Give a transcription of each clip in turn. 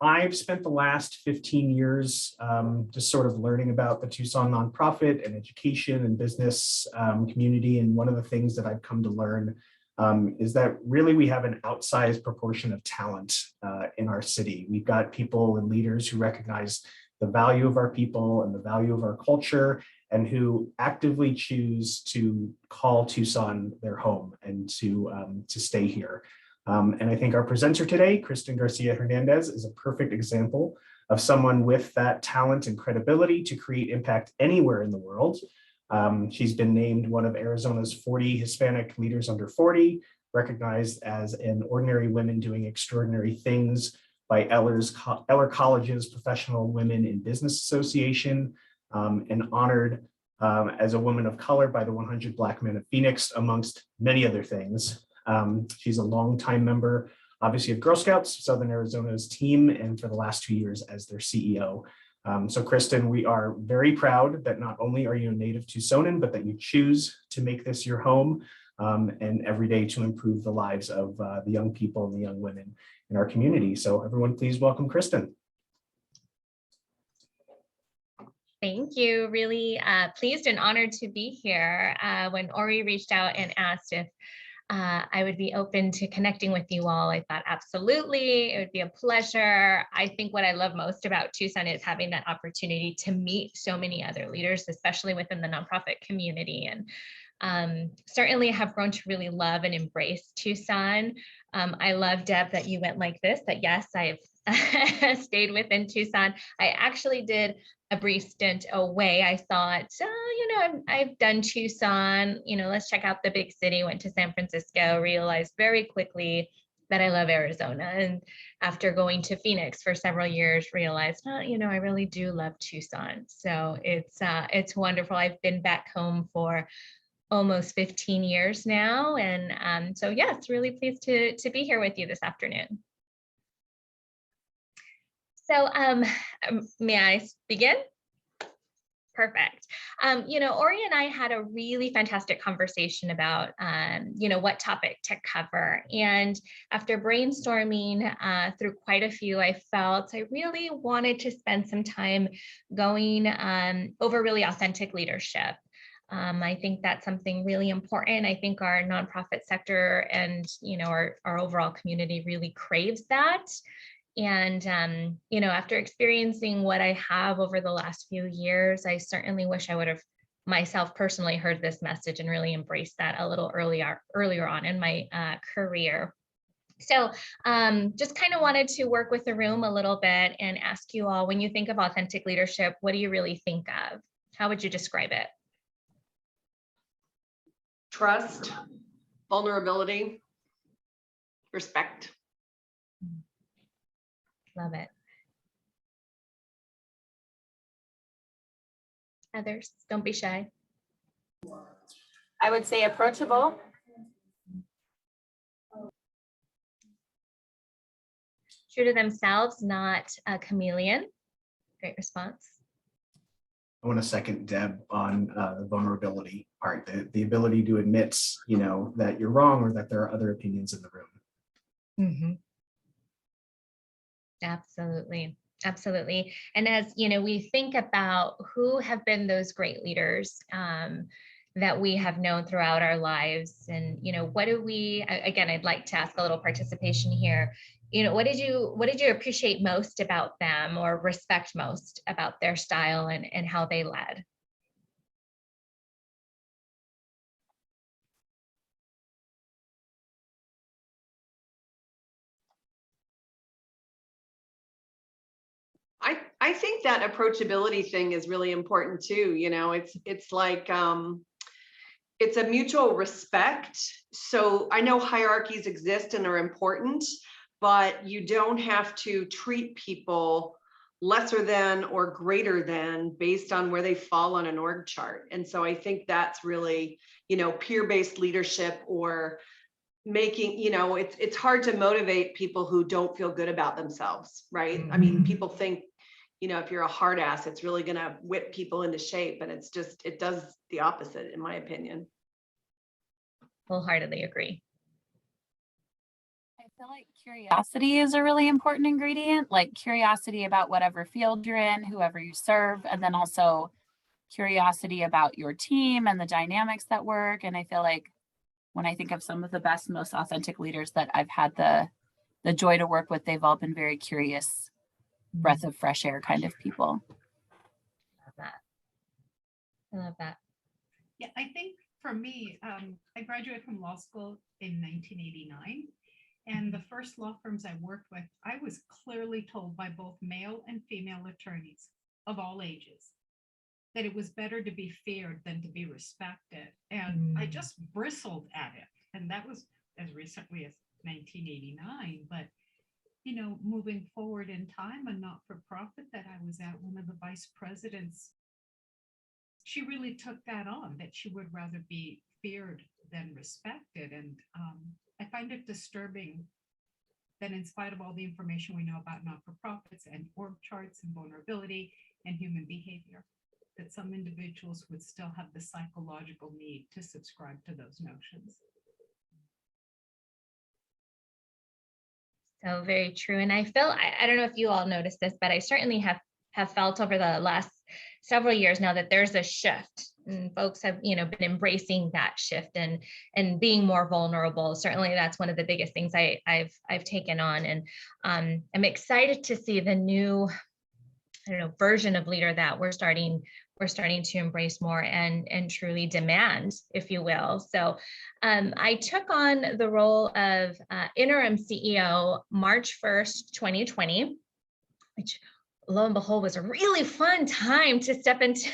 I've spent the last 15 years just sort of learning about the Tucson nonprofit and education and business community. And one of the things that I've come to learn is that really we have an outsized proportion of talent in our city. We've got people and leaders who recognize the value of our people and the value of our culture, and who actively choose to call Tucson their home and to stay here. And I think our presenter today, Kristen Garcia-Hernandez, is a perfect example of someone with that talent and credibility to create impact anywhere in the world. She's been named one of Arizona's 40 Hispanic leaders under 40, recognized as an ordinary women doing extraordinary things by Eller College's Professional Women in Business Association, and honored as a woman of color by the 100 Black Men of Phoenix, amongst many other things. She's a longtime member, obviously, of Girl Scouts, Southern Arizona's team, and for the last 2 years as their CEO. So Kristen, we are very proud that not only are you a native Tucsonan, but that you choose to make this your home, and every day to improve the lives of the young people and the young women in our community. So everyone, please welcome Kristen. Thank you. Really pleased and honored to be here. When Ori reached out and asked if I would be open to connecting with you all, I thought absolutely, it would be a pleasure. I think what I love most about Tucson is having that opportunity to meet so many other leaders, especially within the nonprofit community, and certainly have grown to really love and embrace Tucson. I love, Deb, that you went like this, that yes, I've stayed within Tucson. I actually did a brief stint away. I thought, I've done Tucson, let's check out the big city, went to San Francisco, realized very quickly that I love Arizona. And after going to Phoenix for several years, realized, I really do love Tucson. So it's wonderful. I've been back home for almost 15 years now. And so yes, really pleased to be here with you this afternoon. So may I begin? Perfect. Ori and I had a really fantastic conversation about, what topic to cover. And after brainstorming through quite a few, I felt I really wanted to spend some time going over really authentic leadership. I think that's something really important. I think our nonprofit sector and, our overall community really craves that. And, after experiencing what I have over the last few years, I certainly wish I would have myself personally heard this message and really embraced that a little earlier on in my career. So just kind of wanted to work with the room a little bit and ask you all, when you think of authentic leadership, what do you really think of? How would you describe it? Trust, vulnerability, respect. Love it. Others, don't be shy. I would say approachable. True to themselves, not a chameleon. Great response. I want to second Deb on the vulnerability part, the ability to admit, that you're wrong or that there are other opinions in the room. Mm-hmm. Absolutely. Absolutely. And as we think about who have been those great leaders that we have known throughout our lives, and what do we, again, I'd like to ask a little participation here. What did you appreciate most about them, or respect most about their style and how they led? I think that approachability thing is really important too. It's like, it's a mutual respect. So I know hierarchies exist and are important, but you don't have to treat people lesser than or greater than based on where they fall on an org chart. And so I think that's really, peer-based leadership, or making, it's hard to motivate people who don't feel good about themselves, right? Mm-hmm. I mean, people think, if you're a hard ass, it's really going to whip people into shape, and it does the opposite, in my opinion. Wholeheartedly agree. I feel like curiosity is a really important ingredient, like curiosity about whatever field you're in, whoever you serve, and then also curiosity about your team and the dynamics that work. And I feel like when I think of some of the best, most authentic leaders that I've had the joy to work with, they've all been very curious, breath of fresh air kind of people. Love that. I love that. Yeah, I think for me, I graduated from law school in 1989. And the first law firms I worked with, I was clearly told by both male and female attorneys of all ages that it was better to be feared than to be respected. And I just bristled at it. And that was as recently as 1989. But, you know, moving forward in time, a not-for-profit that I was at, one of the vice presidents, she really took that on, that she would rather be feared than respected. And I find it disturbing that in spite of all the information we know about not-for-profits and org charts and vulnerability and human behavior, that some individuals would still have the psychological need to subscribe to those notions. So very true. And I feel, I don't know if you all noticed this, but I certainly have felt over the last several years now that there's a shift, and folks have, you know, been embracing that shift and being more vulnerable. Certainly that's one of the biggest things I've taken on. And I'm excited to see the new, I don't know, version of leader that we're starting to embrace more and truly demand, if you will. So I took on the role of interim CEO March 1st, 2020, which lo and behold was a really fun time to step into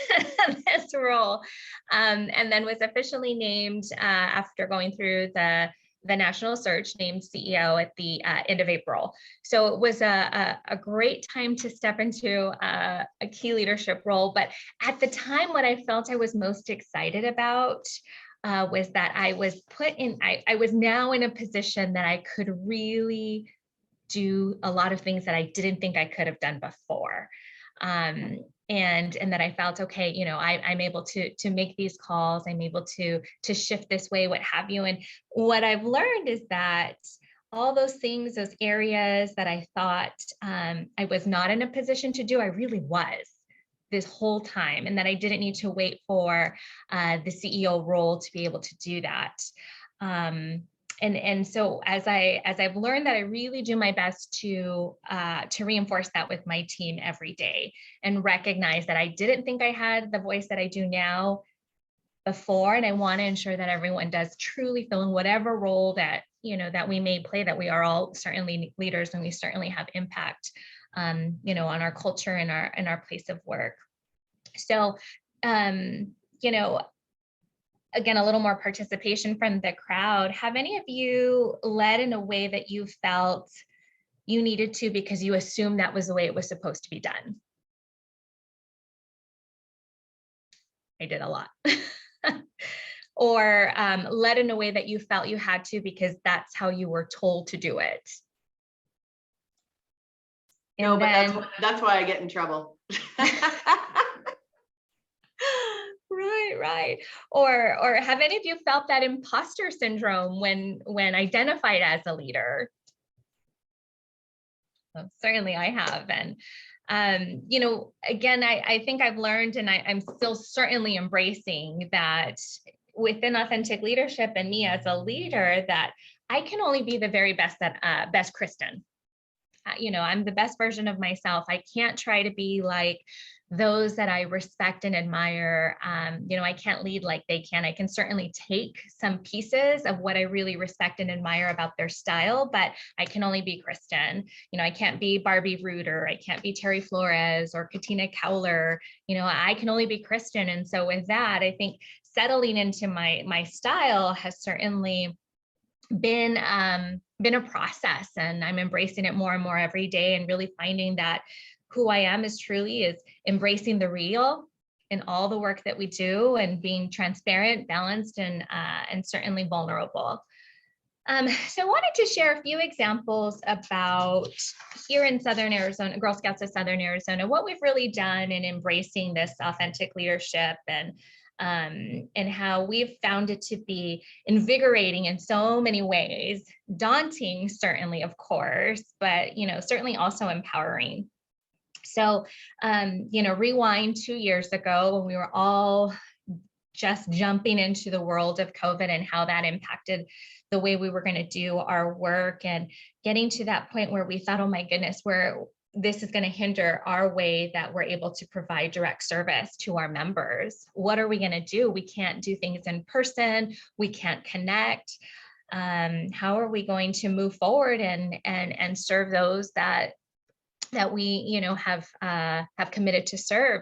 this role. And then was officially named after going through the national search, named CEO at the end of April. So it was a great time to step into a key leadership role. But at the time, what I felt I was most excited about was that I was put in, I was now in a position that I could really do a lot of things that I didn't think I could have done before. And that I felt, okay, you know, I'm able to make these calls, I'm able to shift this way, what have you. And what I've learned is that all those things, those areas that I thought I was not in a position to do, I really was this whole time, and that I didn't need to wait for the CEO role to be able to do that. And so as I've learned that, I really do my best to reinforce that with my team every day, and recognize that I didn't think I had the voice that I do now before, and I want to ensure that everyone does truly fill in whatever role that, you know, that we may play, that we are all certainly leaders and we certainly have impact, you know, on our culture and our place of work. So, you know, again, a little more participation from the crowd. Have any of you led in a way that you felt you needed to because you assumed that was the way it was supposed to be done? I did a lot. Or led in a way that you felt you had to because that's how you were told to do it? And No, but then, that's why I get in trouble. Right. Or have any of you felt that imposter syndrome when identified as a leader? Well, certainly I have. And, you know, again, I think I've learned, and I'm still certainly embracing that within authentic leadership and me as a leader, that I can only be the very best best Kristen. You know, I'm the best version of myself. I can't try to be like those that I respect and admire. You know, I can't lead like they can. I can certainly take some pieces of what I really respect and admire about their style, but I can only be Kristen. You know, I can't be Barbie Reuter. I can't be Terry Flores or Katina Cowler. You know, I can only be Kristen. And so with that, I think settling into my style has certainly been a process, and I'm embracing it more and more every day, and really finding that who I am is embracing the real in all the work that we do, and being transparent, balanced, and certainly vulnerable. So I wanted to share a few examples about here in Southern Arizona, Girl Scouts of Southern Arizona, what we've really done in embracing this authentic leadership and and how we've found it to be invigorating in so many ways, daunting, certainly, of course, but, certainly also empowering. So, rewind 2 years ago when we were all just jumping into the world of COVID and how that impacted the way we were going to do our work, and getting to that point where we thought, oh my goodness, this is going to hinder our way that we're able to provide direct service to our members. What are we going to do? We can't do things in person. We can't connect. How are we going to move forward and serve those that we have committed to serve?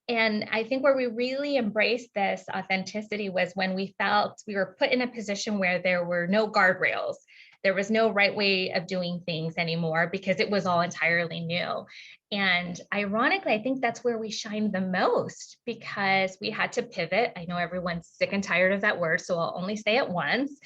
And I think where we really embraced this authenticity was when we felt we were put in a position where there were no guardrails. There was no right way of doing things anymore because it was all entirely new. And ironically, I think that's where we shined the most, because we had to pivot. I know everyone's sick and tired of that word, so I'll only say it once.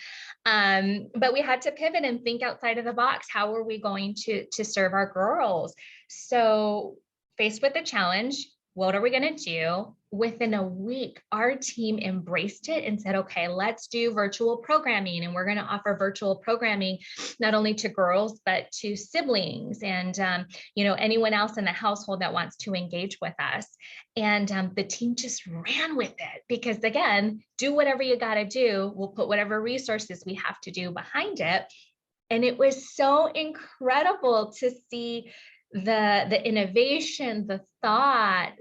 But we had to pivot and think outside of the box. How are we going to serve our girls? So faced with the challenge, what are we going to do? Within a week, our team embraced it and said, okay, let's do virtual programming. And we're going to offer virtual programming not only to girls, but to siblings and, anyone else in the household that wants to engage with us. And the team just ran with it because, again, do whatever you got to do. We'll put whatever resources we have to do behind it. And it was so incredible to see the innovation, the thought,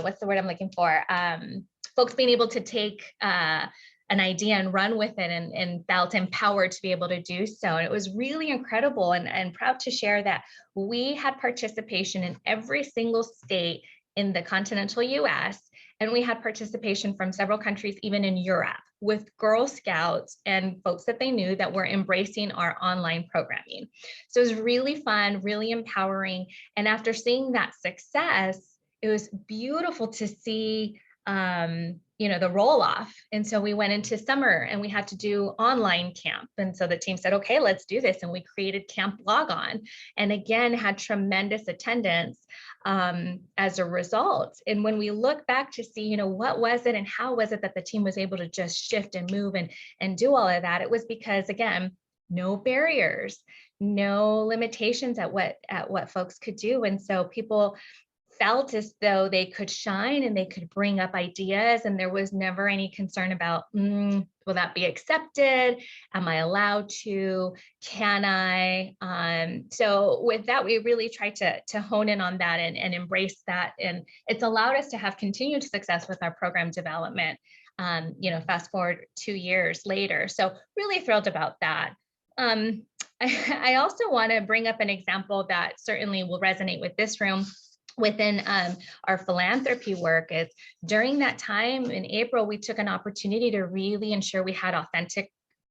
what's the word I'm looking for? Folks being able to take an idea and run with it and felt empowered to be able to do so. And it was really incredible, and proud to share that we had participation in every single state in the continental US, and we had participation from several countries, even in Europe, with Girl Scouts and folks that they knew that were embracing our online programming. So it was really fun, really empowering. And after seeing that success, it was beautiful to see the roll off. And so we went into summer and we had to do online camp. And so the team said, okay, let's do this. And we created Camp Logon, and again, had tremendous attendance as a result. And when we look back to see, what was it and how was it that the team was able to just shift and move and do all of that, it was because, again, no barriers, no limitations at what folks could do. And so people felt as though they could shine and they could bring up ideas, and there was never any concern about, will that be accepted? Am I allowed to? Can I? So with that, we really tried to hone in on that and embrace that. And it's allowed us to have continued success with our program development, fast forward 2 years later. So really thrilled about that. I also want to bring up an example that certainly will resonate with this room. Within our philanthropy work, is during that time in April, we took an opportunity to really ensure we had authentic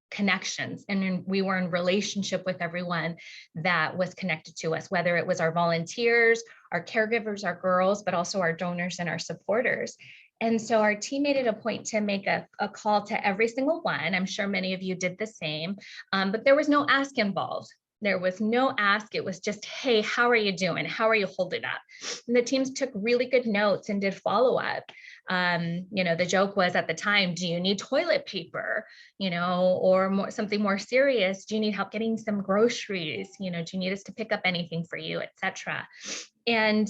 connections, and we were in relationship with everyone that was connected to us, whether it was our volunteers, our caregivers, our girls, but also our donors and our supporters. And so our team made it a point to make a call to every single one. I'm sure many of you did the same, but there was no ask involved. There was no ask. It was just, hey, how are you doing? How are you holding up? And the teams took really good notes and did follow up. The joke was at the time, do you need toilet paper? Or something more serious? Do you need help getting some groceries? Do you need us to pick up anything for you, etc.? And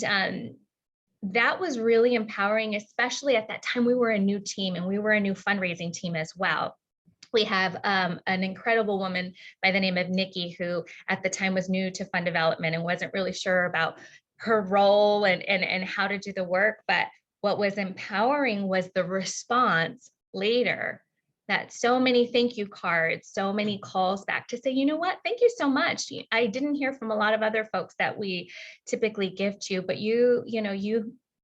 that was really empowering, especially at that time. We were a new team and we were a new fundraising team as well. We have an incredible woman by the name of Nikki, who at the time was new to fund development and wasn't really sure about her role and how to do the work. But what was empowering was the response later, that so many thank you cards, so many calls back to say, you know what, thank you so much. I didn't hear from a lot of other folks that we typically give to, but you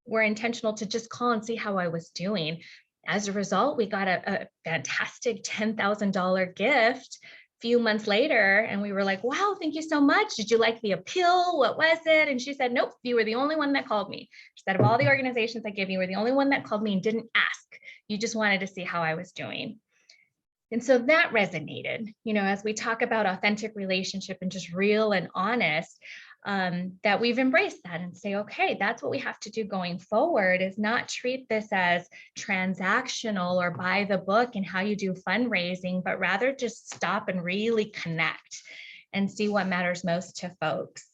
were intentional to just call and see how I was doing. As a result, we got a fantastic $10,000 gift a few months later. And we were like, wow, thank you so much. Did you like the appeal? What was it? And she said, nope, you were the only one that called me. She said, of all the organizations I gave you, were the only one that called me and didn't ask. You just wanted to see how I was doing. And so that resonated, as we talk about authentic relationship and just real and honest. that we've embraced that and say, okay, that's what we have to do going forward, is not treat this as transactional or by the book and how you do fundraising, but rather just stop and really connect and see what matters most to folks.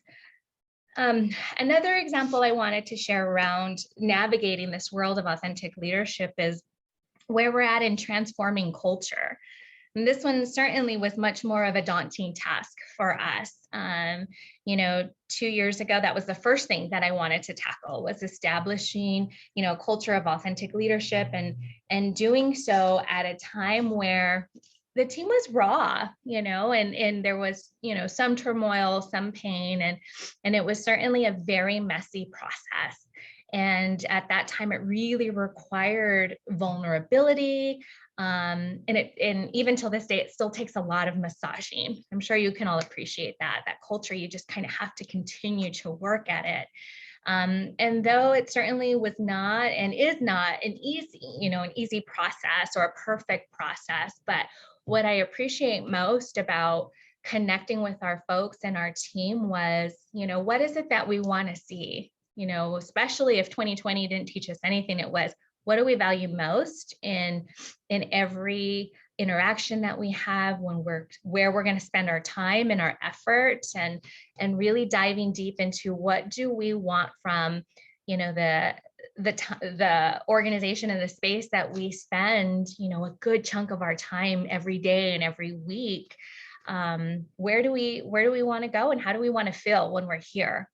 Another example I wanted to share around navigating this world of authentic leadership is where we're at in transforming culture. And this one certainly was much more of a daunting task for us. 2 years ago, that was the first thing that I wanted to tackle, was establishing, a culture of authentic leadership, and doing so at a time where the team was raw, and there was, some turmoil, some pain, and it was certainly a very messy process. And at that time, it really required vulnerability. And even till this day, it still takes a lot of massaging. I'm sure you can all appreciate that culture, you just kind of have to continue to work at it. And though it certainly was not and is not an easy process or a perfect process, but what I appreciate most about connecting with our folks and our team was, what is it that we want to see? Especially if 2020 didn't teach us anything, it was, what do we value most in every interaction that we have, where we're going to spend our time and our efforts, and really diving deep into what do we want from, the organization and the space that we spend, a good chunk of our time every day and every week. Where do we want to go, and how do we want to feel when we're here?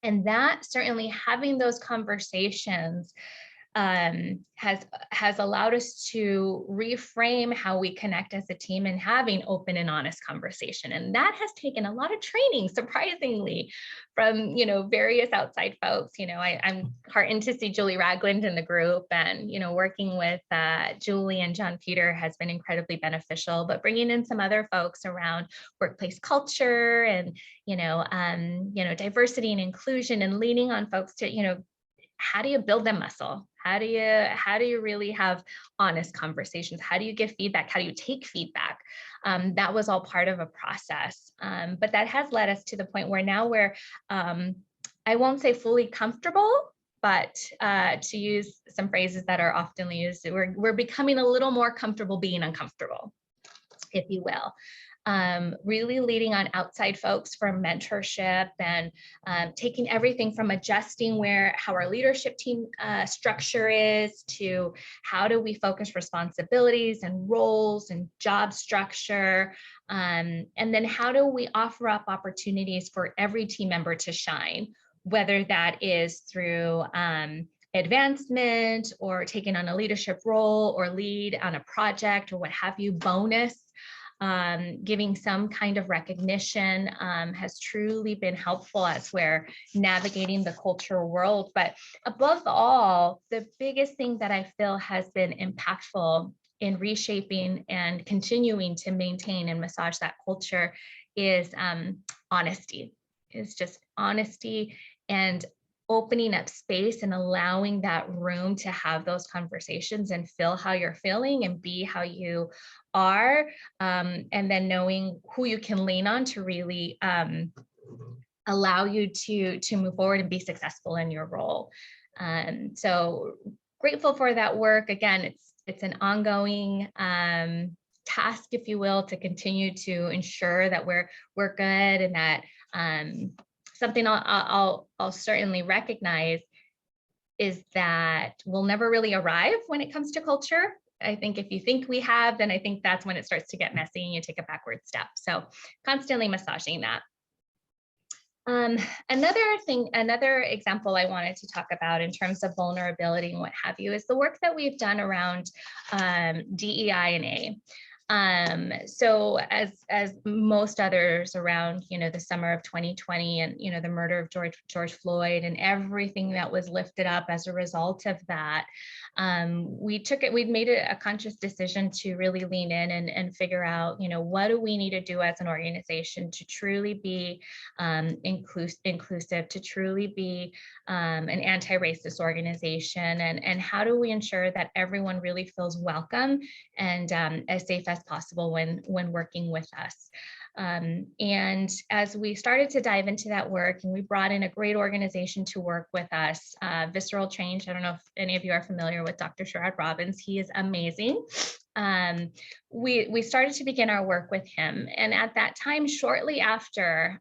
And that certainly, having those conversations has allowed us to reframe how we connect as a team and having open and honest conversation. And that has taken a lot of training, surprisingly, from, various outside folks. I'm heartened to see Julie Ragland in the group, and, working with Julie and John Peter has been incredibly beneficial, but bringing in some other folks around workplace culture and, diversity and inclusion, and leaning on folks to, how do you build them muscle? How do you really have honest conversations? How do you give feedback? How do you take feedback? That was all part of a process. But that has led us to the point where now we're, I won't say fully comfortable, but to use some phrases that are often used, we're becoming a little more comfortable being uncomfortable, if you will. Really leading on outside folks for mentorship, and taking everything from adjusting how our leadership team structure is, to how do we focus responsibilities and roles and job structure, and then how do we offer up opportunities for every team member to shine, whether that is through advancement or taking on a leadership role or lead on a project or what have you, bonus. Giving some kind of recognition has truly been helpful as we're navigating the culture world. But above all, the biggest thing that I feel has been impactful in reshaping and continuing to maintain and massage that culture is honesty. It's just honesty and opening up space and allowing that room to have those conversations and feel how you're feeling and be how you are, and then knowing who you can lean on to really allow you to move forward and be successful in your role. So grateful for that work. Again, it's an ongoing task, if you will, to continue to ensure that we're good, and that something I'll certainly recognize is that we'll never really arrive when it comes to culture. I think if you think we have, then I think that's when it starts to get messy and you take a backward step. So constantly massaging that. Another example I wanted to talk about in terms of vulnerability and what have you is the work that we've done around DEI&A. So as most others around, the summer of 2020 and, the murder of George Floyd and everything that was lifted up as a result of that, we'd made a conscious decision to really lean in and figure out, what do we need to do as an organization to truly be inclusive, to truly be an anti-racist organization, and how do we ensure that everyone really feels welcome and as safe as possible when working with us. And as we started to dive into that work, and we brought in a great organization to work with us, Visceral Change. I don't know if any of you are familiar with Dr. Sherrod Robbins. He is amazing. We started to begin our work with him, and at that time, shortly after,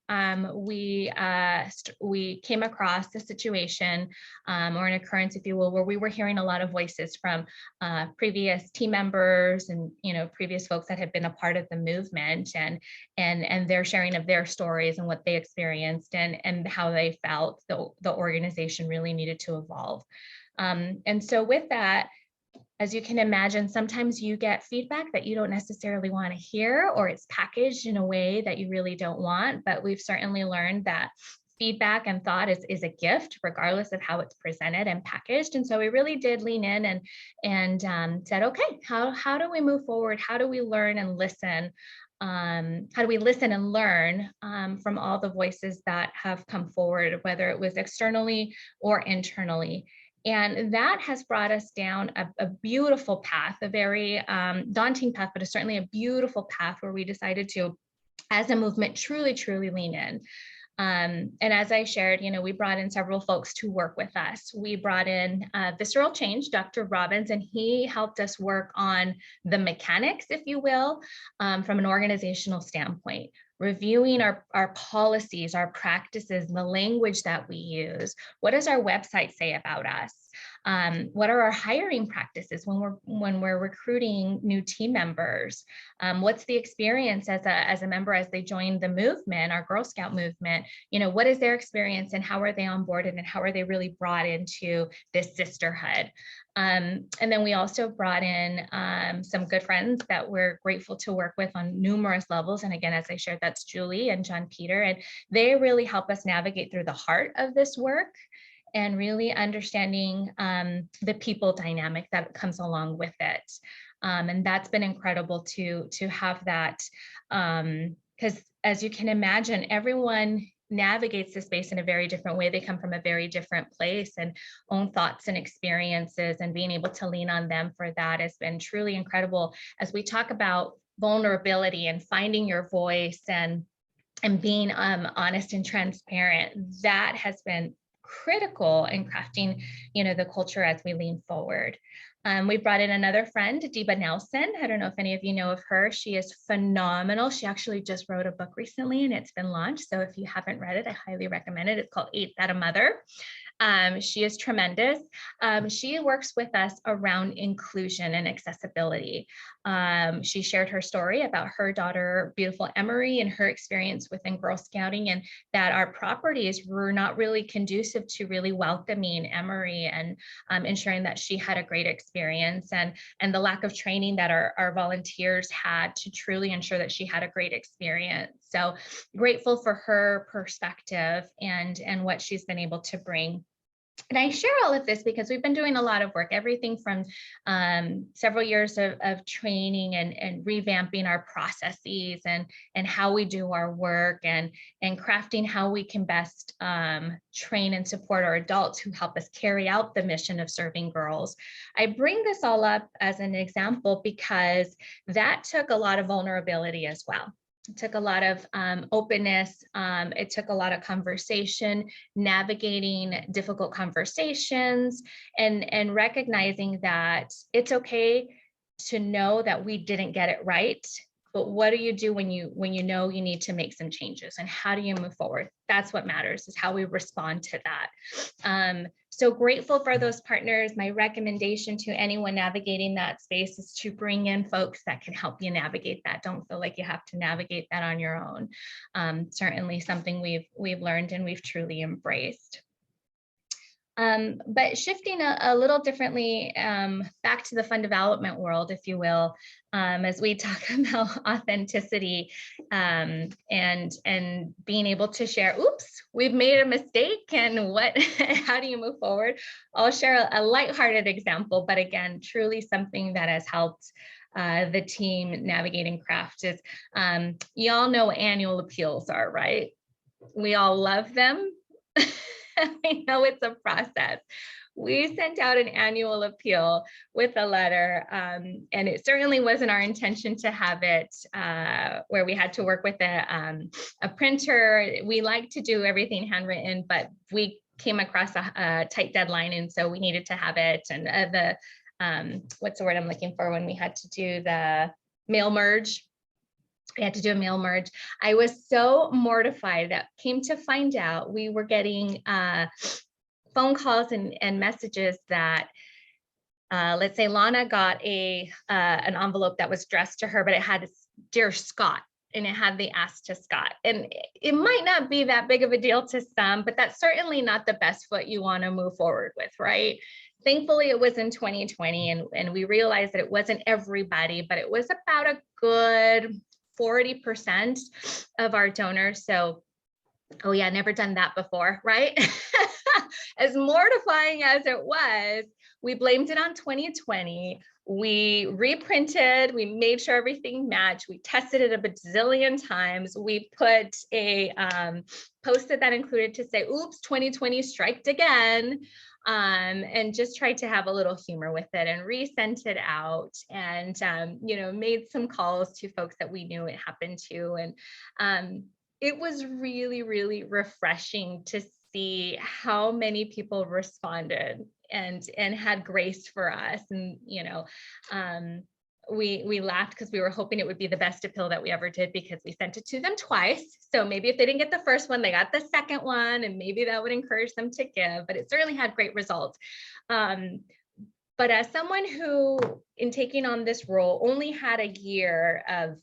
we came across a situation or an occurrence, if you will, where we were hearing a lot of voices from previous team members and previous folks that had been a part of the movement, and their sharing of their stories and what they experienced and how they felt the organization really needed to evolve. And so with that, as you can imagine, sometimes you get feedback that you don't necessarily want to hear, or it's packaged in a way that you really don't want. But we've certainly learned that feedback and thought is a gift, regardless of how it's presented and packaged. And so we really did lean in and said, okay, how do we move forward? How do we learn and listen? How do we listen and learn from all the voices that have come forward, whether it was externally or internally? And that has brought us down a beautiful path, a very daunting path, but certainly a beautiful path where we decided to, as a movement, truly, truly lean in. And as I shared, we brought in several folks to work with us. We brought in Visceral Change, Dr. Robbins, and he helped us work on the mechanics, if you will, from an organizational standpoint, reviewing our policies, our practices, the language that we use. What does our website say about us? What are our hiring practices when we're recruiting new team members? What's the experience as a member as they join the movement, our Girl Scout movement? What is their experience and how are they onboarded and how are they really brought into this sisterhood? And then we also brought in some good friends that we're grateful to work with on numerous levels. And again, as I shared, that's Julie and John Peter, and they really help us navigate through the heart of this work and really understanding the people dynamic that comes along with it. And that's been incredible to have that, because as you can imagine, everyone navigates the space in a very different way. They come from a very different place and own thoughts and experiences, and being able to lean on them for that has been truly incredible. As we talk about vulnerability and finding your voice and being honest and transparent, that has been critical in crafting, the culture as we lean forward. We brought in another friend, Deba Nelson. I don't know if any of you know of her. She is phenomenal. She actually just wrote a book recently and it's been launched. So if you haven't read it, I highly recommend it. It's called Ain't That a Mother? She is tremendous. She works with us around inclusion and accessibility. She shared her story about her daughter, beautiful Emery, and her experience within Girl Scouting, and that our properties were not really conducive to really welcoming Emery and ensuring that she had a great experience, and the lack of training that our volunteers had to truly ensure that she had a great experience. So grateful for her perspective and what she's been able to bring. And I share all of this because we've been doing a lot of work, everything from several years of training and revamping our processes and how we do our work and crafting how we can best train and support our adults who help us carry out the mission of serving girls. I bring this all up as an example because that took a lot of vulnerability as well. It took a lot of openness. It took a lot of conversation, navigating difficult conversations, and recognizing that it's okay to know that we didn't get it right. But what do you do when you know you need to make some changes, and how do you move forward? That's what matters, is how we respond to that. So grateful for those partners. My recommendation to anyone navigating that space is to bring in folks that can help you navigate that. Don't feel like you have to navigate that on your own. Certainly something we've learned and we've truly embraced. But shifting a little differently back to the fund development world, if you will, as we talk about authenticity and being able to share, oops, we've made a mistake, and how do you move forward? I'll share a lighthearted example, but again, truly something that has helped the team navigate and craft is, you all know what annual appeals are, right? We all love them. I know it's a process. we sent out an annual appeal with a letter, and it certainly wasn't our intention to have it where we had to work with a printer. We like to do everything handwritten, but we came across a tight deadline, and so we needed to have it. And what's the word I'm looking for, when we had to do the mail merge. We had to do a mail merge. I was so mortified that came to find out we were getting phone calls and messages that, let's say Lana got an envelope that was addressed to her, but it had "Dear Scott," and it had the "Ask to Scott." And it might not be that big of a deal to some, but that's certainly not the best foot you want to move forward with, right? Thankfully, it was in 2020, and we realized that it wasn't everybody, but it was about a good 40% of our donors. So, oh yeah, never done that before, right? As mortifying as it was, we blamed it on 2020. We reprinted, we made sure everything matched. We tested it a bazillion times. We put a post-it that included to say, "Oops, 2020 striked again." And just tried to have a little humor with it and resent it out, and made some calls to folks that we knew it happened to. And it was really, really refreshing to see how many people responded and had grace for us. And we laughed because we were hoping it would be the best appeal that we ever did, because we sent it to them twice. So maybe if they didn't get the first one, they got the second one, and maybe that would encourage them to give. But it certainly had great results. But as someone who, in taking on this role, only had a year of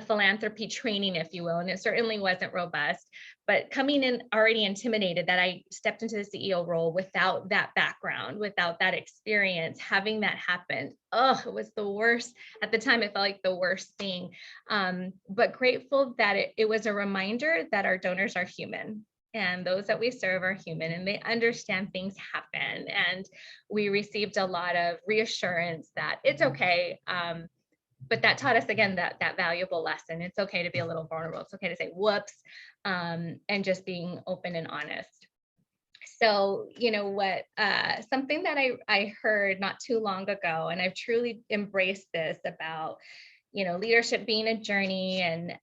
philanthropy training, if you will, and it certainly wasn't robust, but coming in already intimidated that I stepped into the CEO role without that background, without that experience, having that happen, it was the worst. At the time, it felt like the worst thing, but grateful that it was a reminder that our donors are human, and those that we serve are human, and they understand things happen. And we received a lot of reassurance that it's okay. But that taught us again that valuable lesson. It's okay to be a little vulnerable. It's okay to say whoops, and just being open and honest. So, something that I heard not too long ago, and I've truly embraced this about, leadership being a journey and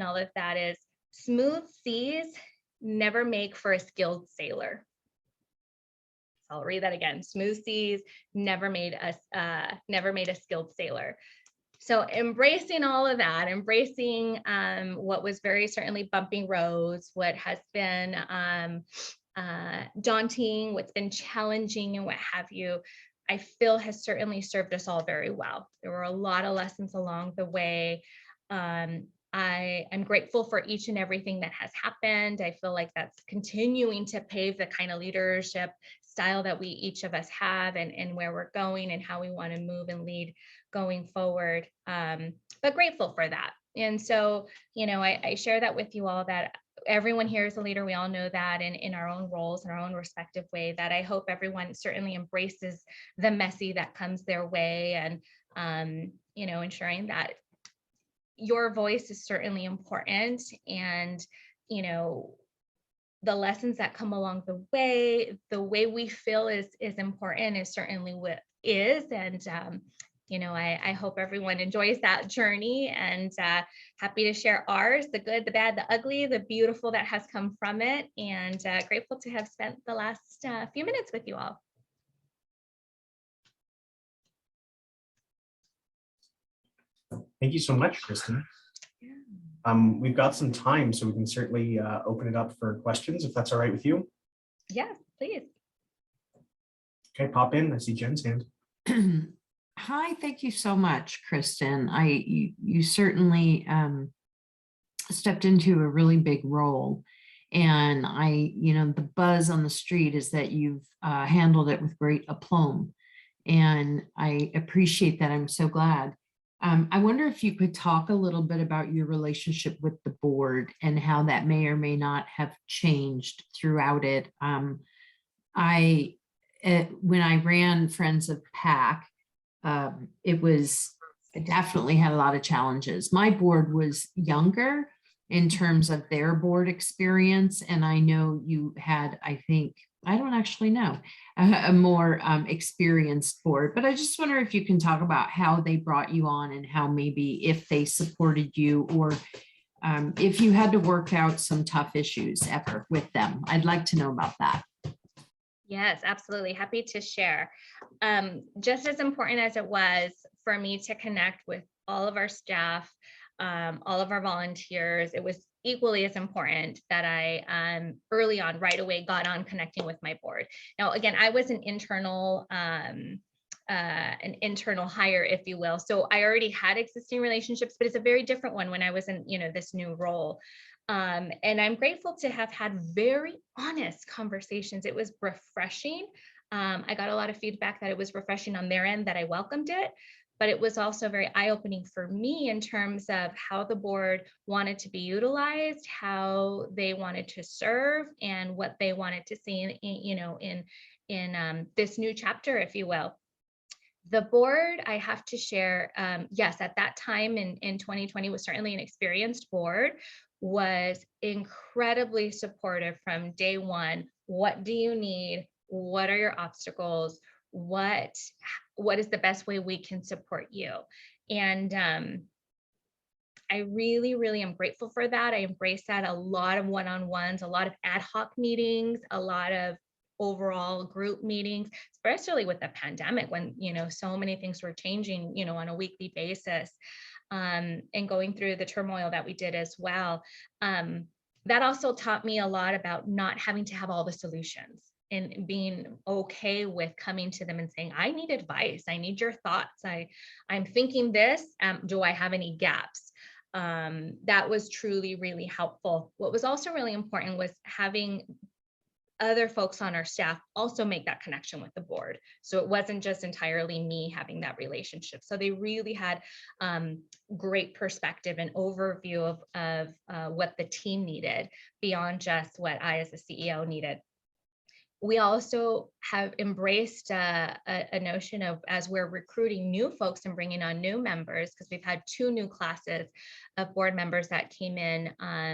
all of that, is smooth seas never make for a skilled sailor. I'll read that again. Smooth seas never made a skilled sailor. So embracing all of that, embracing what was very certainly bumping roads, what has been daunting, what's been challenging, and what have you, I feel has certainly served us all very well. There were a lot of lessons along the way. I'm grateful for each and everything that has happened. I feel like that's continuing to pave the kind of leadership style that we each of us have, and where we're going and how we want to move and lead going forward. But grateful for that. And so, I share that with you all, that everyone here is a leader. We all know that in our own roles, in our own respective way, that I hope everyone certainly embraces the messy that comes their way, and, ensuring that your voice is certainly important, and, the lessons that come along the way we feel is important, is certainly what is. And, I hope everyone enjoys that journey, and happy to share ours, the good, the bad, the ugly, the beautiful that has come from it, and grateful to have spent the last few minutes with you all. Thank you so much, Kristen. We've got some time, so we can certainly open it up for questions, if that's all right with you. Yes, please. Okay, pop in. I see Jen's hand. Hi, thank you so much, Kristen. You certainly stepped into a really big role, and the buzz on the street is that you've handled it with great aplomb, and I appreciate that. I'm so glad. I wonder if you could talk a little bit about your relationship with the board and how that may or may not have changed throughout it. When I ran Friends of PAC, it definitely had a lot of challenges. My board was younger in terms of their board experience, and I know you had, I think, I don't actually know, a more experienced board, but I just wonder if you can talk about how they brought you on and how maybe if they supported you, or if you had to work out some tough issues ever with them. I'd like to know about that. Yes, absolutely. Happy to share. Just as important as it was for me to connect with all of our staff, all of our volunteers, it was equally as important that I early on, right away, got on connecting with my board. Now, again, I was an internal hire, if you will. So I already had existing relationships, but it's a very different one when I was in, this new role. And I'm grateful to have had very honest conversations. It was refreshing. I got a lot of feedback that it was refreshing on their end, that I welcomed it, but it was also very eye-opening for me in terms of how the board wanted to be utilized, how they wanted to serve, and what they wanted to see in this new chapter, if you will. The board, I have to share, yes, at that time in 2020 was certainly an experienced board, was incredibly supportive from day one. What do you need? What are your obstacles? What is the best way we can support you? And I really, really am grateful for that. I embrace that. A lot of one-on-ones, a lot of ad hoc meetings, a lot of overall group meetings, especially with the pandemic when, so many things were changing, on a weekly basis, and going through the turmoil that we did as well. That also taught me a lot about not having to have all the solutions and being okay with coming to them and saying, I need advice. I need your thoughts. I'm thinking this, do I have any gaps? That was truly, really helpful. What was also really important was having other folks on our staff also make that connection with the board. So it wasn't just entirely me having that relationship. So they really had great perspective and overview of what the team needed beyond just what I as the CEO needed. We also have embraced a notion of, as we're recruiting new folks and bringing on new members, because we've had 2 new classes of board members that came in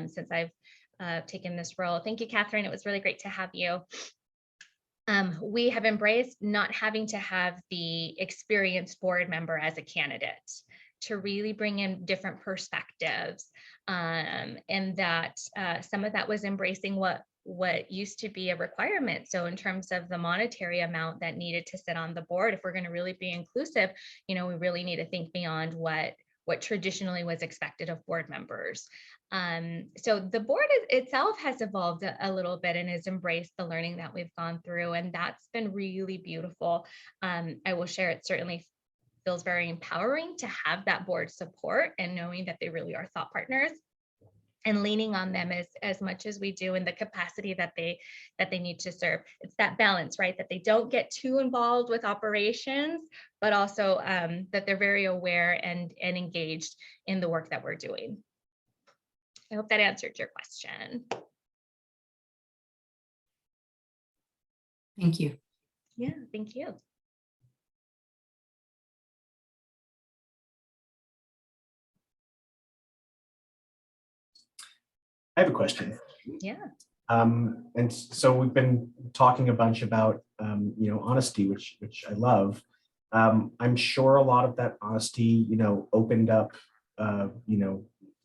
since I've taken this role. Thank you, Catherine. It was really great to have you. We have embraced not having to have the experienced board member as a candidate, to really bring in different perspectives. And that some of that was embracing what used to be a requirement. So in terms of the monetary amount that needed to sit on the board, if we're going to really be inclusive, we really need to think beyond what traditionally was expected of board members. So the board itself has evolved a little bit and has embraced the learning that we've gone through, and that's been really beautiful. I will share, it certainly feels very empowering to have that board support and knowing that they really are thought partners, and leaning on them as much as we do in the capacity that they need to serve. It's that balance, right? That they don't get too involved with operations, but also that they're very aware and engaged in the work that we're doing. I hope that answered your question. Thank you. Yeah, thank you. I have a question. Yeah. And so we've been talking a bunch about, honesty, which I love. I'm sure a lot of that honesty, opened up,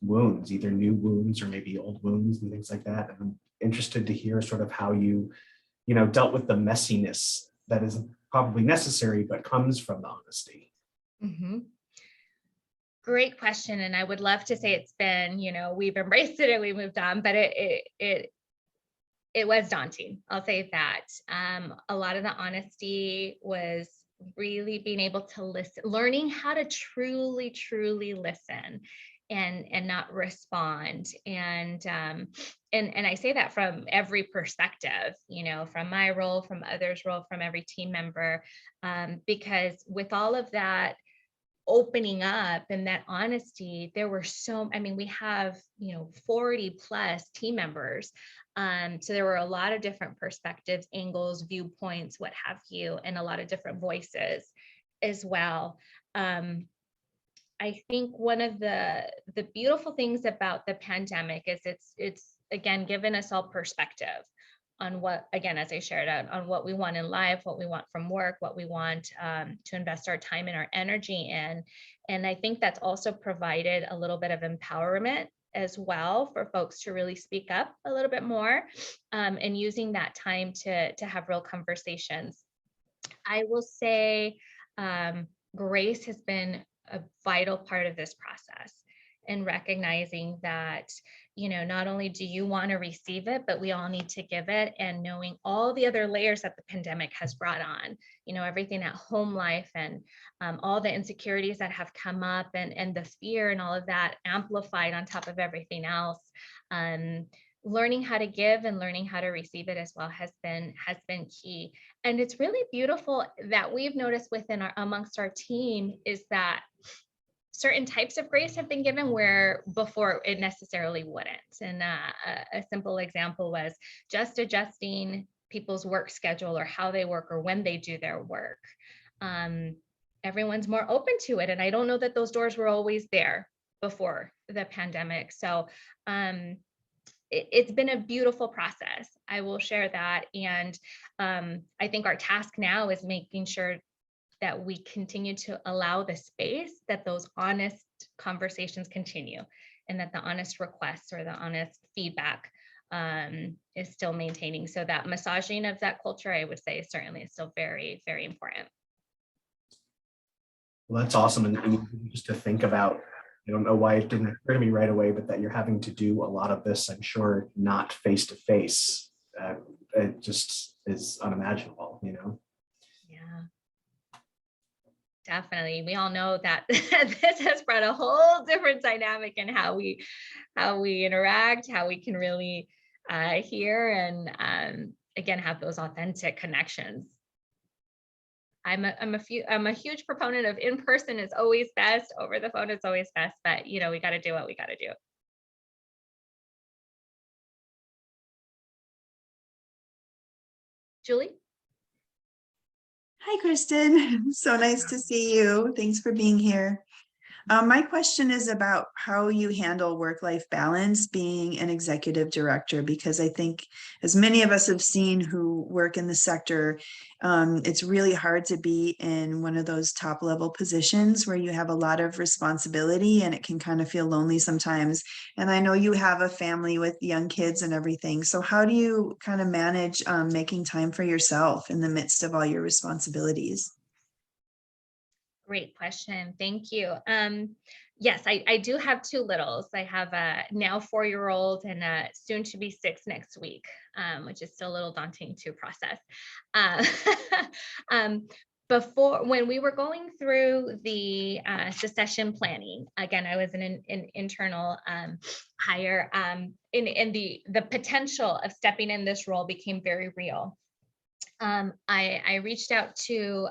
wounds, either new wounds or maybe old wounds and things like that. And I'm interested to hear sort of how you, dealt with the messiness that is probably necessary, but comes from the honesty. Mm-hmm. Great question. And I would love to say it's been, we've embraced it and we moved on, but it was daunting. I'll say that. A lot of the honesty was really being able to listen, learning how to truly, truly listen and not respond. And I say that from every perspective, from my role, from others' role, from every team member, because with all of that opening up and that honesty, there were we have 40 plus team members, so there were a lot of different perspectives, angles, viewpoints, what have you, and a lot of different voices as well. I think one of the beautiful things about the pandemic is it's again given us all perspective what, again, as I shared out, on what we want in life, what we want from work, what we want to invest our time and our energy in. And I think that's also provided a little bit of empowerment as well for folks to really speak up a little bit more, and using that time to have real conversations. I will say grace has been a vital part of this process, and recognizing that, you know, not only do you want to receive it, but we all need to give it, and knowing all the other layers that the pandemic has brought on, you know, everything at home life, and all the insecurities that have come up, and the fear and all of that amplified on top of everything else. Learning how to give and learning how to receive it as well has been key. And it's really beautiful that we've noticed amongst our team is that certain types of grace have been given where before it necessarily wouldn't. And a simple example was just adjusting people's work schedule, or how they work, or when they do their work. Everyone's more open to it. And I don't know that those doors were always there before the pandemic. So it's been a beautiful process. I will share that. And I think our task now is making sure that we continue to allow the space that those honest conversations continue, and that the honest requests or the honest feedback is still maintaining. So that massaging of that culture, I would say, certainly is still very, very important. Well, that's awesome. And just to think about, I don't know why it didn't occur to me right away, but that you're having to do a lot of this, I'm sure, not face to face. It just is unimaginable, you know? Yeah. Definitely. We all know that this has brought a whole different dynamic in how we interact, how we can really hear and again, have those authentic connections. I'm a huge proponent of in person is always best, over the phone is always best, but you know, we got to do what we got to do. Julie? Hi, Kristen. So nice to see you. Thanks for being here. My question is about how you handle work-life balance being an executive director, because I think as many of us have seen who work in the sector, it's really hard to be in one of those top level positions where you have a lot of responsibility and it can kind of feel lonely sometimes. And I know you have a family with young kids and everything. So how do you kind of manage making time for yourself in the midst of all your responsibilities? Great question. Thank you. Yes, I do have two littles. I have a now 4-year-old and a soon to be 6 next week, which is still a little daunting to process. Before, when we were going through the succession planning, again, I was an internal hire, and the potential of stepping in this role became very real. I reached out to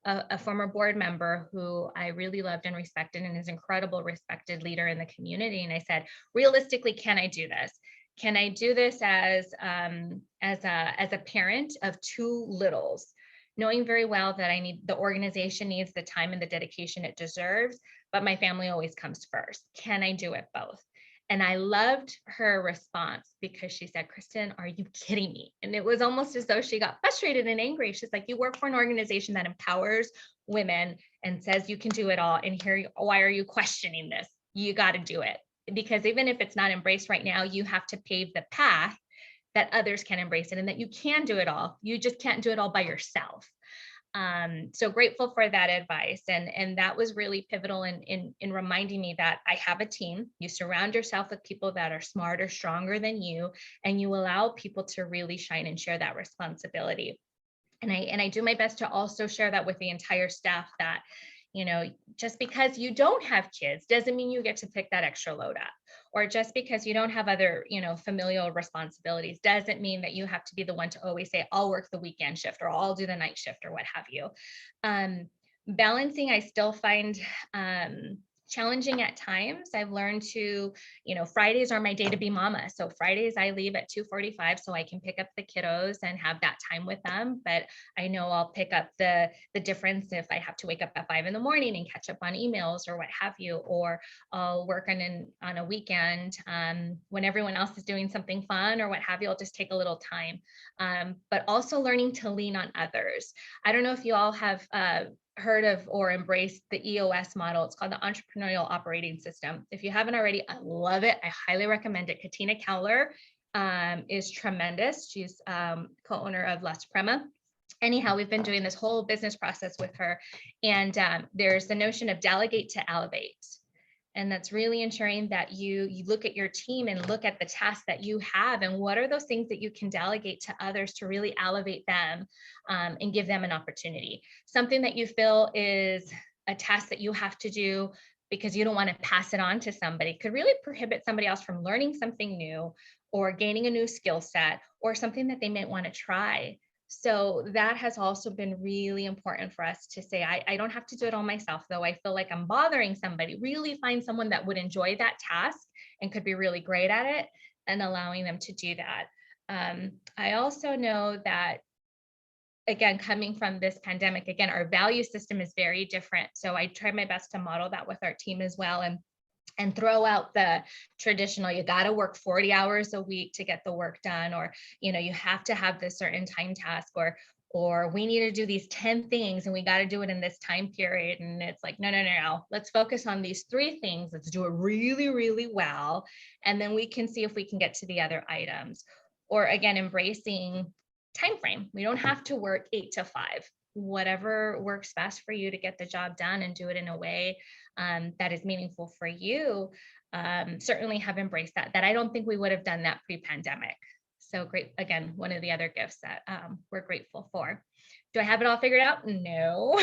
a former board member who I really loved and respected, and is an incredible respected leader in the community. And I said, realistically, can I do this? Can I do this as a parent of 2 littles, knowing very well that the organization needs the time and the dedication it deserves, but my family always comes first. Can I do it both? And I loved her response, because she said, Kristen, are you kidding me? And it was almost as though she got frustrated and angry. She's like, you work for an organization that empowers women and says you can do it all. And why are you questioning this? You got to do it. Because even if it's not embraced right now, you have to pave the path that others can embrace it, and that you can do it all. You just can't do it all by yourself. So grateful for that advice. And that was really pivotal in reminding me that I have a team. You surround yourself with people that are smarter, stronger than you, and you allow people to really shine and share that responsibility. And I do my best to also share that with the entire staff, that, you know, just because you don't have kids doesn't mean you get to pick that extra load up, or just because you don't have other, you know, familial responsibilities doesn't mean that you have to be the one to always say, I'll work the weekend shift, or I'll do the night shift, or what have you. Balancing, I still find challenging at times. I've learned to, Fridays are my day to be mama. So Fridays I leave at 2:45 so I can pick up the kiddos and have that time with them. But I know I'll pick up the difference if I have to wake up at 5 in the morning and catch up on emails or what have you, or I'll work on a weekend when everyone else is doing something fun or what have you. I'll just take a little time, but also learning to lean on others. I don't know if you all have heard of or embraced the EOS model. It's called the Entrepreneurial Operating System. If you haven't already, I love it. I highly recommend it. Katina Cowler is tremendous. She's co-owner of La Suprema. Anyhow, we've been doing this whole business process with her, and there's the notion of delegate to elevate. And that's really ensuring that you look at your team and look at the tasks that you have and what are those things that you can delegate to others to really elevate them and give them an opportunity. Something that you feel is a task that you have to do because you don't want to pass it on to somebody could really prohibit somebody else from learning something new or gaining a new skill set or something that they might want to try. So that has also been really important for us to say, I don't have to do it all myself, though I feel like I'm bothering somebody. Really find someone that would enjoy that task and could be really great at it and allowing them to do that. I also know that, again, coming from this pandemic, again, our value system is very different. So I try my best to model that with our team as well. And throw out the traditional, you got to work 40 hours a week to get the work done, or, you have to have this certain time task, or we need to do these 10 things and we got to do it in this time period. And it's like, no. Let's focus on these 3 things. Let's do it really, really well. And then we can see if we can get to the other items. Or again, embracing time frame. We don't have to work 8 to 5. Whatever works best for you to get the job done and do it in a way that is meaningful for you. Certainly have embraced that I don't think we would have done that pre-pandemic. So great. Again, one of the other gifts that we're grateful for. Do I have it all figured out? No.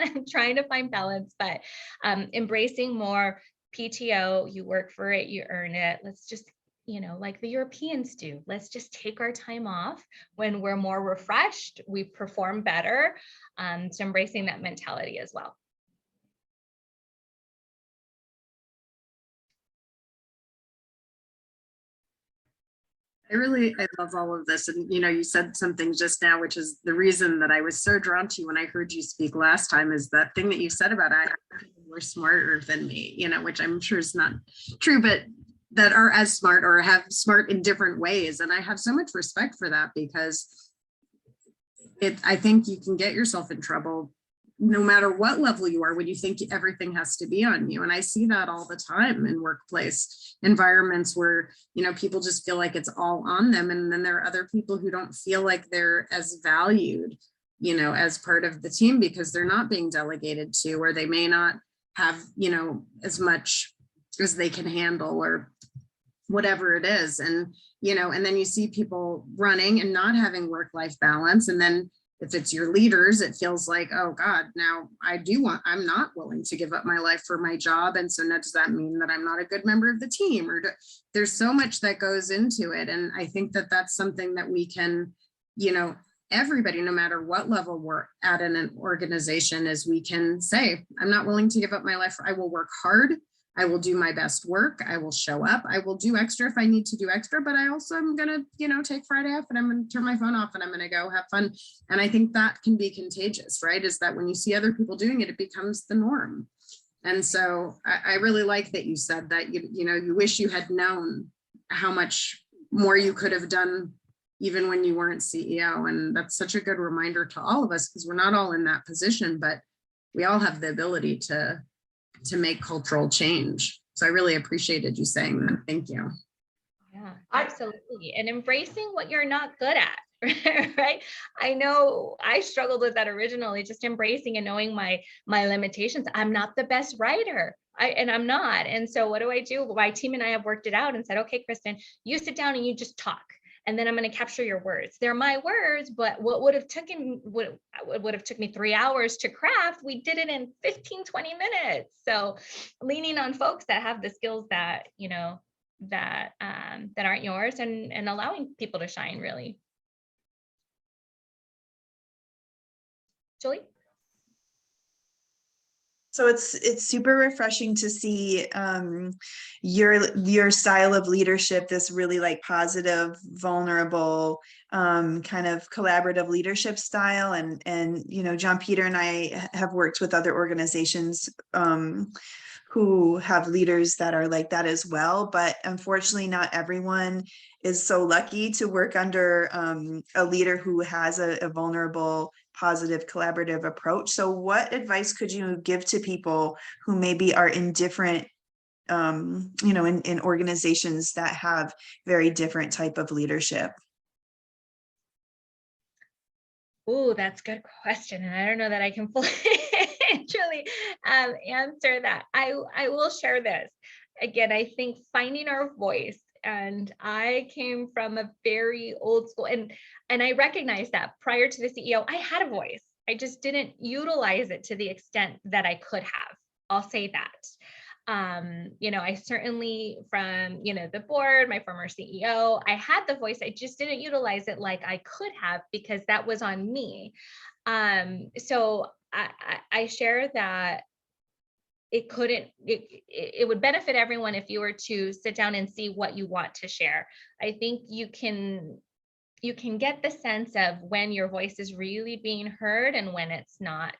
I'm trying to find balance, but embracing more PTO, you work for it, you earn it. Let's just, like the Europeans do, let's just take our time off when we're more refreshed, we perform better. So embracing that mentality as well. I love all of this. And, you said something just now, which is the reason that I was so drawn to you when I heard you speak last time, is that thing that you said about people were smarter than me, which I'm sure is not true, but that are as smart or have smart in different ways. And I have so much respect for that because I think you can get yourself in trouble no matter what level you are when you think everything has to be on you. And I see that all the time in workplace environments where, people just feel like it's all on them. And then there are other people who don't feel like they're as valued, as part of the team because they're not being delegated to, or they may not have, as much as they can handle or whatever it is. And, and then you see people running and not having work-life balance. And then if it's your leaders, it feels like, oh God, now I'm not willing to give up my life for my job. And so now does that mean that I'm not a good member of the team? Or there's so much that goes into it. And I think that that's something that we can, everybody, no matter what level we're at in an organization, is we can say, I'm not willing to give up my life. I will work hard. I will do my best work. I will show up. I will do extra if I need to do extra, but I also am going to, take Friday off and I'm going to turn my phone off and I'm going to go have fun. And I think that can be contagious, right? Is that when you see other people doing it, it becomes the norm. And so I really like that you said that, you wish you had known how much more you could have done even when you weren't CEO. And that's such a good reminder to all of us because we're not all in that position, but we all have the ability to make cultural change. So I really appreciated you saying that. Thank you. Yeah, absolutely. And embracing what you're not good at, right? I know I struggled with that originally, just embracing and knowing my limitations. I'm not the best writer. I'm not. And so what do? My team and I have worked it out and said, okay, Kristen, you sit down and you just talk. And then I'm going to capture your words. They're my words, but what would have took me 3 hours to craft, we did it in 15, 20 minutes. So leaning on folks that have the skills that, that aren't yours and allowing people to shine, really. Julie? So it's super refreshing to see your style of leadership, this really like positive, vulnerable, kind of collaborative leadership style. And you know, John Peter and I have worked with other organizations who have leaders that are like that as well. But unfortunately, not everyone is so lucky to work under a leader who has a vulnerable, positive, collaborative approach. So what advice could you give to people who maybe are in different, you know, in organizations that have very different type of leadership? Oh, that's a good question. And I don't know that I can fully truly answer that. I will share this. Again, I think finding our voice, and I came from a very old school, and I recognize that prior to the CEO, I had a voice. I just didn't utilize it to the extent that I could have. I'll say that. You know, I certainly from, you know, the board, my former CEO, I had the voice, I just didn't utilize it like I could have because that was on me. So I share that it would benefit everyone if you were to sit down and see what you want to share. I think you can get the sense of when your voice is really being heard and when it's not.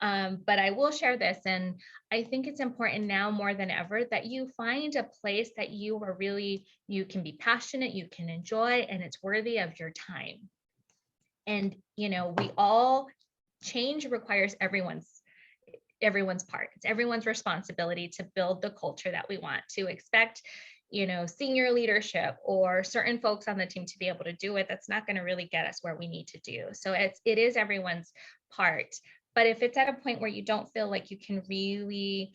But I will share this, and I think it's important now more than ever that you find a place that you can be passionate, you can enjoy, and it's worthy of your time. And, you know, change requires everyone's part. It's everyone's responsibility to build the culture that we want, to expect, you know, senior leadership or certain folks on the team to be able to do it. That's not going to really get us where we need to do. So it is everyone's part. But if it's at a point where you don't feel like you can really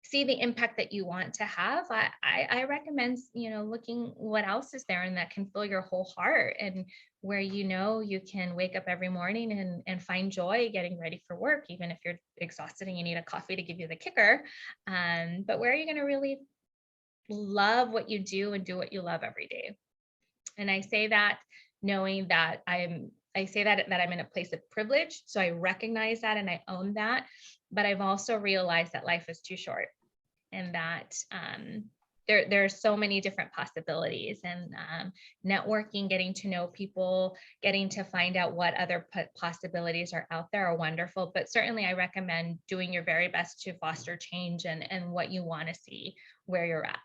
see the impact that you want to have, I recommend, you know, looking what else is there and that can fill your whole heart, and where, you know, you can wake up every morning and find joy getting ready for work, even if you're exhausted and you need a coffee to give you the kicker. But where are you going to really love what you do and do what you love every day? And I say that knowing that I'm in a place of privilege. So I recognize that and I own that. But I've also realized that life is too short, and that there are so many different possibilities, and networking, getting to know people, getting to find out what other possibilities are out there are wonderful. But certainly I recommend doing your very best to foster change and what you want to see where you're at.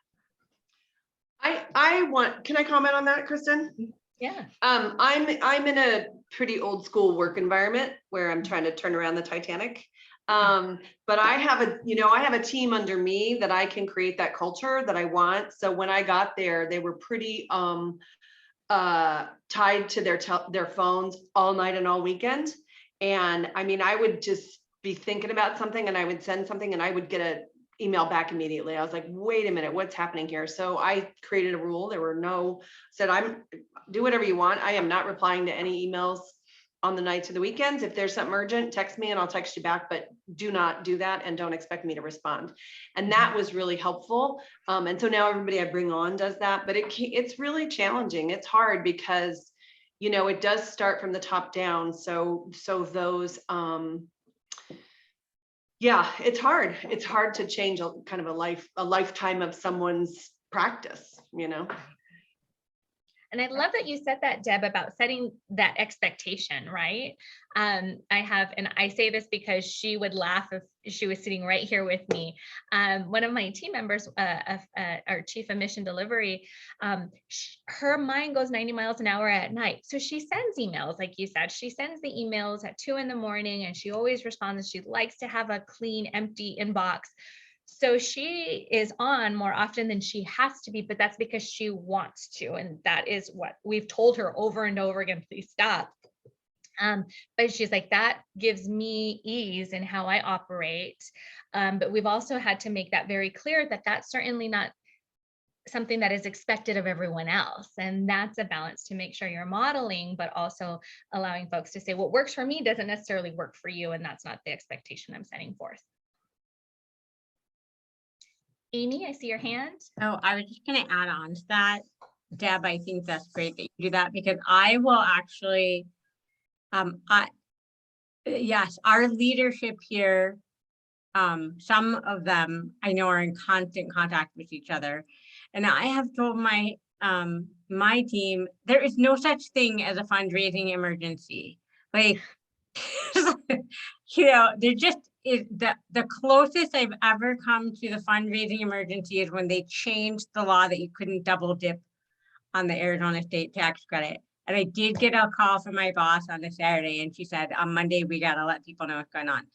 Can I comment on that, Kristen? Yeah. I'm in a pretty old school work environment where I'm trying to turn around the Titanic. But I have a team under me that I can create that culture that I want. So when I got there, they were pretty tied to their phones all night and all weekend. And I mean, I would just be thinking about something and I would send something and I would get an email back immediately. I was like, wait a minute, what's happening here? So I created a rule. Said, do whatever you want. I am not replying to any emails on the nights of the weekends. If there's something urgent, text me and I'll text you back, but do not do that and don't expect me to respond. And that was really helpful. And so now everybody I bring on does that, but it's really challenging. It's hard because, you know, it does start from the top down. So those, yeah, it's hard. It's hard to change a lifetime of someone's practice, you know? And I love that you said that, Deb, about setting that expectation, right? I say this because she would laugh if she was sitting right here with me. One of my team members, our chief of mission delivery, her mind goes 90 miles an hour at night. So she sends emails, like you said, she sends the emails at 2 a.m, and she always responds. She likes to have a clean, empty inbox. So she is on more often than she has to be, but that's because she wants to. And that is what we've told her over and over again, please stop. But she's like, that gives me ease in how I operate. But we've also had to make that very clear that that's certainly not something that is expected of everyone else. And that's a balance to make sure you're modeling, but also allowing folks to say what works for me doesn't necessarily work for you. And that's not the expectation I'm setting forth. Amy, I see your hand. Oh, I was just going to add on to that. Deb, I think that's great that you do that, because I will actually, yes, our leadership here some of them I know are in constant contact with each other. And I have told my my team, there is no such thing as a fundraising emergency. Like, you know, there just is the closest I've ever come to the fundraising emergency is when they changed the law that you couldn't double dip on the Arizona state tax credit. And I did get a call from my boss on a Saturday, and she said, on Monday, we got to let people know what's going on.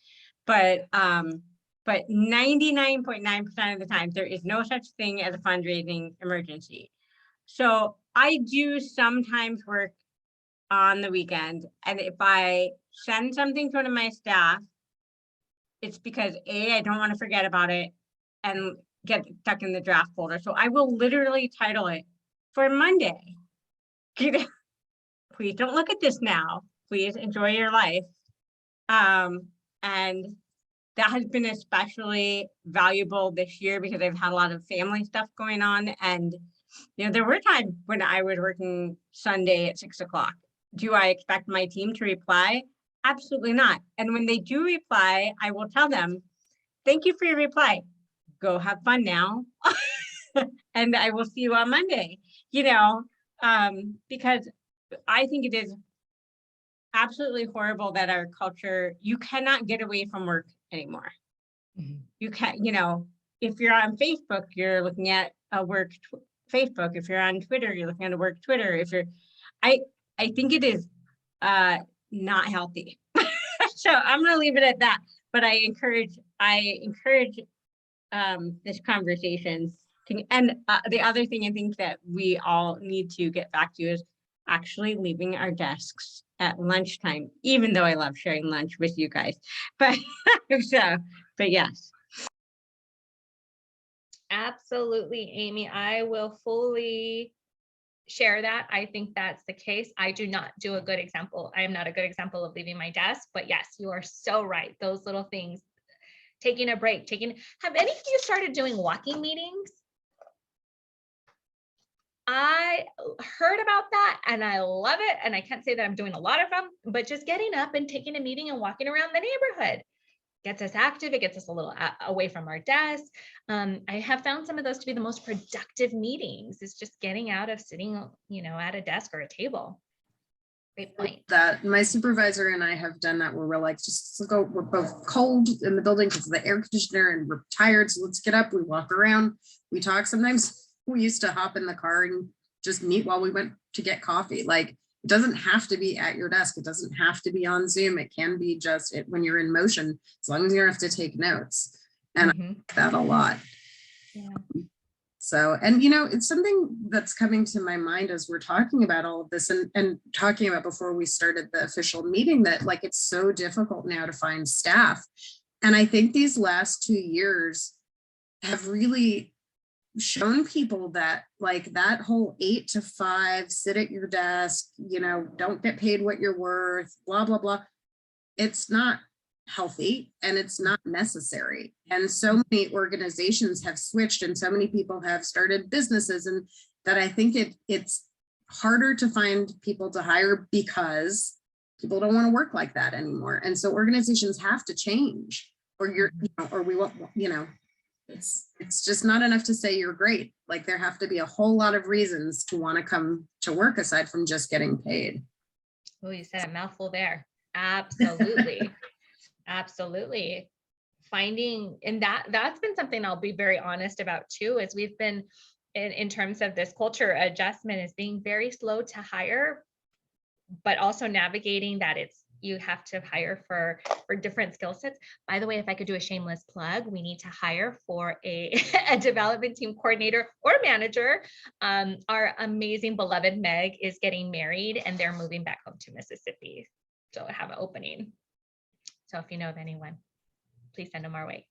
But 99.9% of the time, there is no such thing as a fundraising emergency. So I do sometimes work on the weekend. And if I send something to one of my staff, it's because A, I don't want to forget about it and get stuck in the draft folder. So I will literally title it for Monday. Please don't look at this now. Please enjoy your life. And that has been especially valuable this year because I've had a lot of family stuff going on. And, you know, there were times when I was working Sunday at 6 o'clock. Do I expect my team to reply? Absolutely not. And when they do reply, I will tell them, thank you for your reply. Go have fun now. And I will see you on Monday, you know, because I think it is absolutely horrible that our culture, you cannot get away from work anymore. You can't, you know, if you're on Facebook, you're looking at a work Facebook. If you're on Twitter, you're looking at a work Twitter. If you're, I think it is not healthy. So I'm going to leave it at that. But I encourage this conversation. And the other thing I think that we all need to get back to is actually leaving our desks at lunchtime, even though I love sharing lunch with you guys. But but yes. Absolutely, Amy. I will fully share that. I think that's the case. I do not do a good example. I am not a good example of leaving my desk, but yes, you are so right. Those little things, taking a break, have any of you started doing walking meetings? I heard about that and I love it. And I can't say that I'm doing a lot of them, but just getting up and taking a meeting and walking around the neighborhood gets us active. It gets us a little away from our desk. I have found some of those to be the most productive meetings. Is just getting out of sitting, you know, at a desk or a table. Great point. That my supervisor and I have done that where we're like, just go, we're both cold in the building because of the air conditioner and we're tired. So let's get up, we walk around, we talk. Sometimes we used to hop in the car and just meet while we went to get coffee. Like, it doesn't have to be at your desk. It doesn't have to be on Zoom. It can be just when you're in motion, as long as you don't have to take notes. And I like that a lot. Yeah. So, and you know, it's something that's coming to my mind as we're talking about all of this and talking about before we started the official meeting, that like, it's so difficult now to find staff. And I think these last 2 years have really shown people that like that whole 8 to 5, sit at your desk, you know, don't get paid what you're worth, blah, blah, blah. It's not healthy and it's not necessary. And so many organizations have switched and so many people have started businesses, and that I think it's harder to find people to hire because people don't want to work like that anymore. And so organizations have to change, or you're, you know, or we won't, you know, it's just not enough to say you're great. Like, there have to be a whole lot of reasons to want to come to work aside from just getting paid. Oh, you said a mouthful there. Absolutely. Absolutely. Finding, and that's been something I'll be very honest about too, as we've been in terms of this culture adjustment, is being very slow to hire, but also navigating that you have to hire for different skill sets. By the way, if I could do a shameless plug, we need to hire for a development team coordinator or manager. Our amazing beloved Meg is getting married and they're moving back home to Mississippi. So I have an opening. So if you know of anyone, please send them our way.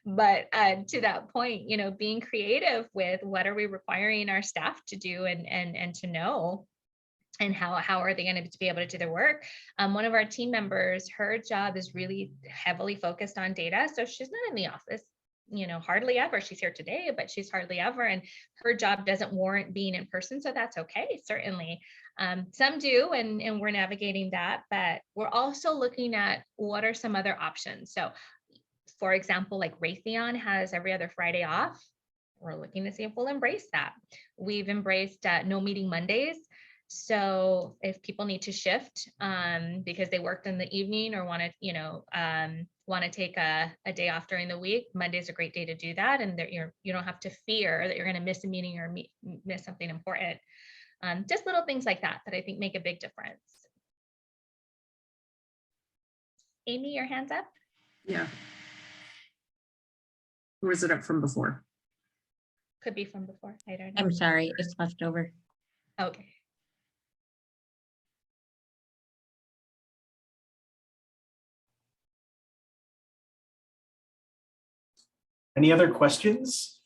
But to that point, you know, being creative with what are we requiring our staff to do and to know, and how are they going to be able to do their work? One of our team members, her job is really heavily focused on data. So she's not in the office, you know, hardly ever. She's here today, but she's hardly ever. And her job doesn't warrant being in person. So that's okay, certainly. Some do, and we're navigating that, but we're also looking at what are some other options. So For example, like Raytheon has every other Friday off. We're looking to see if we'll embrace that. We've embraced no meeting Mondays. So if people need to shift because they worked in the evening or want to take a day off during the week, Monday's a great day to do that. And you don't have to fear that you're going to miss a meeting or miss something important. Just little things like that I think make a big difference. Amy, your hand's up. Yeah. Or was it up from before? Could be from before. I don't know. I'm sorry, it's left over. Okay. Any other questions?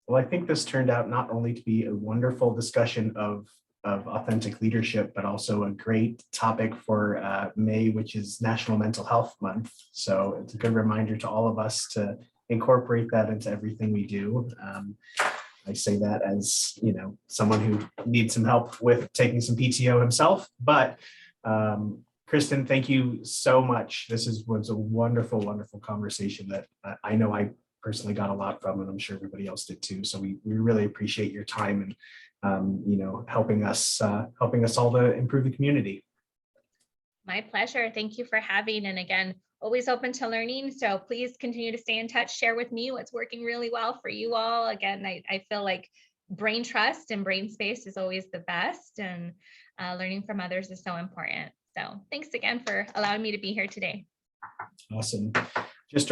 Well, I think this turned out not only to be a wonderful discussion of authentic leadership, but also a great topic for May, which is National Mental Health Month. So it's a good reminder to all of us to incorporate that into everything we do. I say that as, someone who needs some help with taking some PTO himself, but Kristen, thank you so much. This was a wonderful, wonderful conversation that I know I personally got a lot from, and I'm sure everybody else did too. So we really appreciate your time and helping us all to improve the community. My pleasure. Thank you for having, and again, always open to learning. So please continue to stay in touch, share with me what's working really well for you all. Again, I feel like brain trust and brain space is always the best, and learning from others is so important. So thanks again for allowing me to be here today. Awesome. Just a